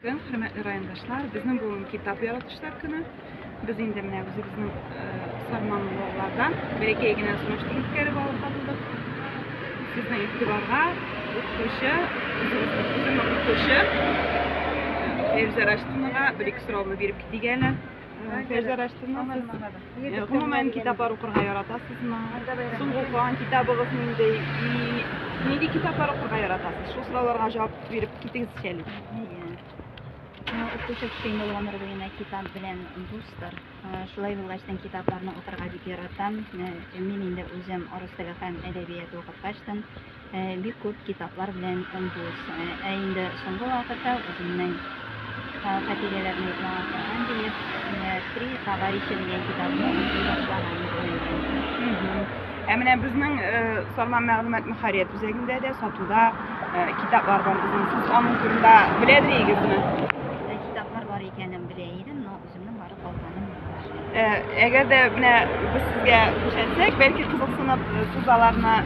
Hürmetli rayondaşlar, bizim bugün kitap yaratışlar günü. Biz indi mine bizim sarmanlılardan belki egine sunuşturmuş kere bağlı kaldık. Sizden itibarga okuşu, bizim okuşu Fevzi araştırmaga bir iki sorumu verip gidigeler. Fevzi araştırma siz umumen kitaplar okurga yaratasız mı? Son okuyan kitabınız neydi kitaplar okurga yaratasız? Şu sıralarga cevap verip gitiniz şeyler. Okuşa kışayında olanlar boyuna kitap bilen dostlar. Şulay yollaştan kitaplarını okurga dik yaratam. Men indi özüm orus tili hem edebiyat okup kaçtım. Bir köp kitaplar bilen dost. Endi soňky wagtda özümniň kategoriýalaryny ýa-da bilip, "Tri tavariši" diýen kitapny başlagan. Emine bizning Salman Maglumat Muharriyat üzerinde de satuda kitaplar var bizim. Siz onun turunda bilediriňizmi? Kitaplar var ikenim bileydim, no özümden barıp alganym var. Eger de biz sizge düşensek, belki kızıksınıp suzalaryna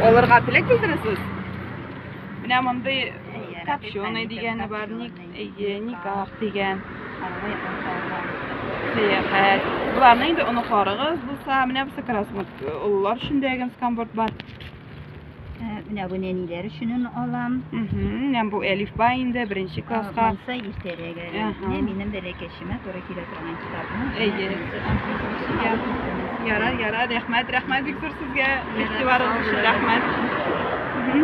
olurga tilek bildiresiz. Mine monday kapşony diýeni bar, nikah diýen, seýahat. Bularny da onu soragyz, bulsa mine bu sakrasmyk ullar şundägen skambort bar. Mine bu nenileri şunun alam. Yani bu Elif Bayinde birinci klasga. Mansa isteriye gelen. Ne benim belekeşime doğru kilogram kitabını. Yarar, rahmet. Rahmet Viktor sizge ihtibarınız için rahmet.